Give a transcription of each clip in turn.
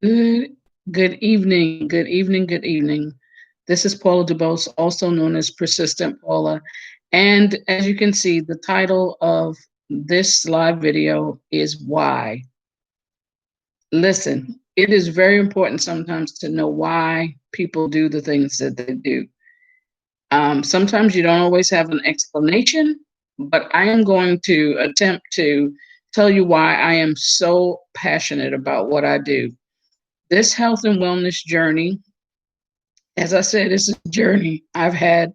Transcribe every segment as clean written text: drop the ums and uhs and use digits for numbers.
Good, good evening, good evening, good evening. This is Paula DeBose, also known as Persistent Paula. And as you can see, the title of this live video is Why. Listen, it is very important sometimes to know why people do the things that they do. Sometimes you don't always have an explanation, but I am going to attempt to tell you why I am so passionate about what I do. This health and wellness journey, as I said, it's a journey. I've had,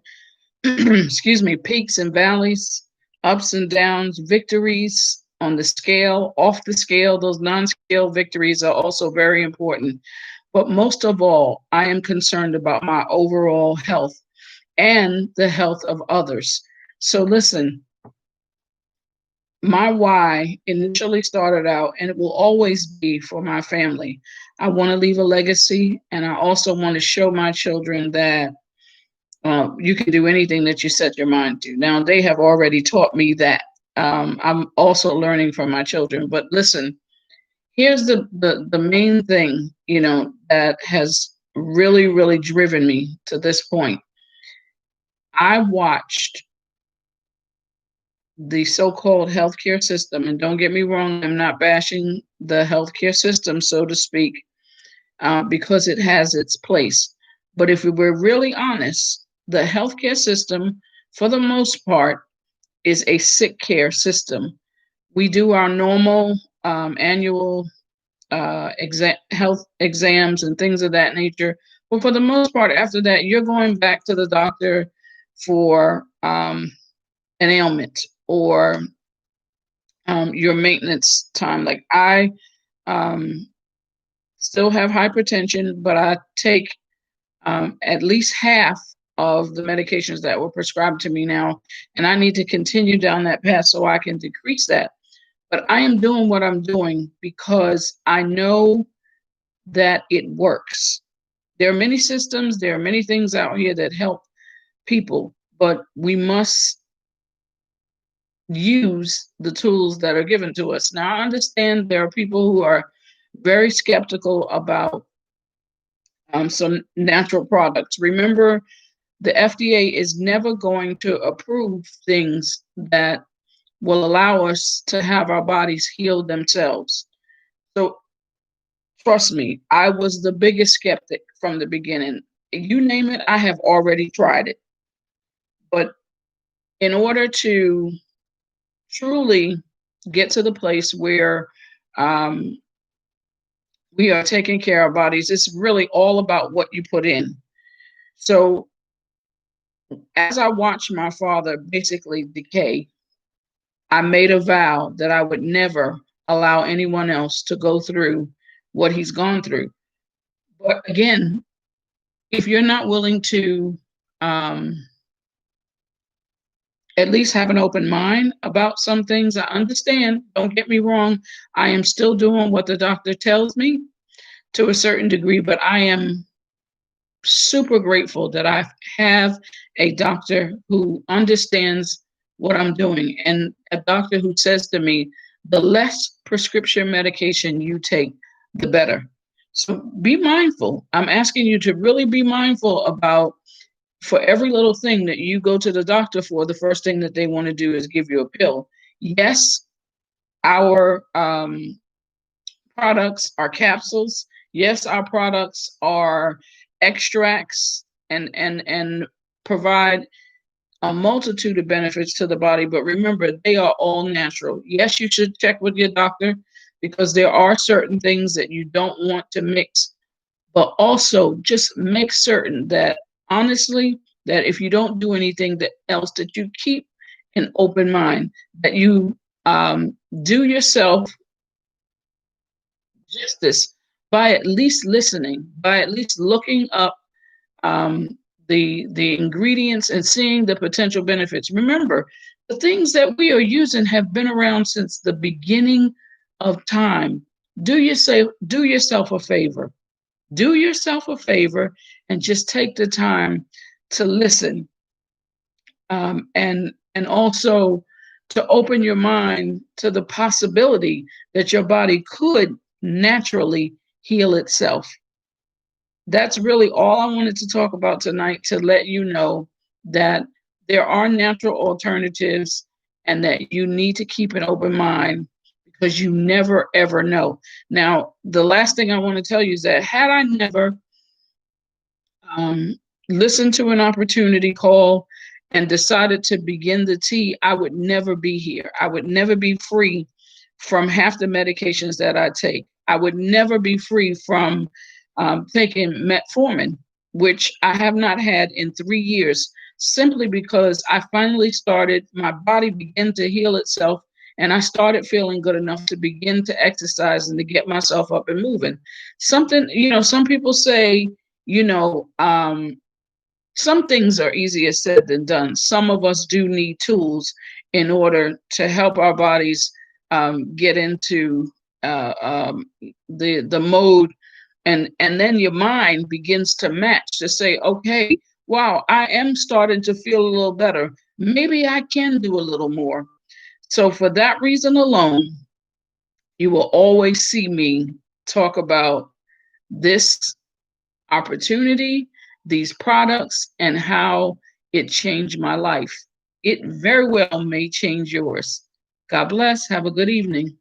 excuse me, peaks and valleys, ups and downs, victories on the scale, off the scale. Those non scale victories are also very important. But most of all, I am concerned about my overall health and the health of others. So listen, my why initially started out, and it will always be for my family. I want to leave a legacy, and I also want to show my children that you can do anything that you set your mind to. Now, they have already taught me that. I'm also learning from my children. But listen, here's the main thing, that has really, really driven me to this point. I watched the so-called healthcare system, and don't get me wrong, I'm not bashing the healthcare system, so to speak, because it has its place. But if we were really honest, the healthcare system, for the most part, is a sick care system. We do our normal annual health exams and things of that nature. But for the most part, after that, you're going back to the doctor for an ailment or your maintenance time. Like I um, still have hypertension, but I take at least half of the medications that were prescribed to me now, and I need to continue down that path so I can decrease that. But I am doing what I'm doing because I know that it works. There are many systems, there are many things out here that help people, but we must use the tools that are given to us. Now, I understand there are people who are very skeptical about some natural products. Remember, the FDA is never going to approve things that will allow us to have our bodies heal themselves. So, trust me, I was the biggest skeptic from the beginning. You name it, I have already tried it. But in order to truly get to the place where um, we are taking care of our bodies, it's really all about what you put in. So as I watched my father basically decay, I made a vow that I would never allow anyone else to go through what he's gone through. But again, if you're not willing to um, at least have an open mind about some things, I understand. Don't get me wrong. I am still doing what the doctor tells me to a certain degree, but I am super grateful that I have a doctor who understands what I'm doing and a doctor who says to me, the less prescription medication you take, the better. So be mindful. I'm asking you to really be mindful about, for every little thing that you go to the doctor for, the first thing that they want to do is give you a pill. Yes, our products are capsules. Yes, our products are extracts and provide a multitude of benefits to the body. But remember, they are all natural. Yes, you should check with your doctor because there are certain things that you don't want to mix. But also just make certain that honestly, that if you don't do anything else, that you keep an open mind, that you do yourself justice by at least listening, by at least looking up um, the ingredients and seeing the potential benefits. Remember, the things that we are using have been around since the beginning of time. Do yourself a favor. Do yourself a favor and just take the time to listen, and also to open your mind to the possibility that your body could naturally heal itself. That's really all I wanted to talk about tonight, to let you know that there are natural alternatives and that you need to keep an open mind, because you never ever know. Now, the last thing I want to tell you is that had I never um, listened to an opportunity call and decided to begin the tea, I would never be here. I would never be free from half the medications that I take. I would never be free from taking metformin, which I have not had in 3 years, simply because I finally started, my body began to heal itself, and I started feeling good enough to begin to exercise and to get myself up and moving. Something, some people say, you know, some things are easier said than done. Some of us do need tools in order to help our bodies get into the mode, and then your mind begins to match to say, okay, wow, I am starting to feel a little better. Maybe I can do a little more. So for that reason alone, you will always see me talk about this opportunity, these products, and how it changed my life. It very well may change yours. God bless. Have a good evening.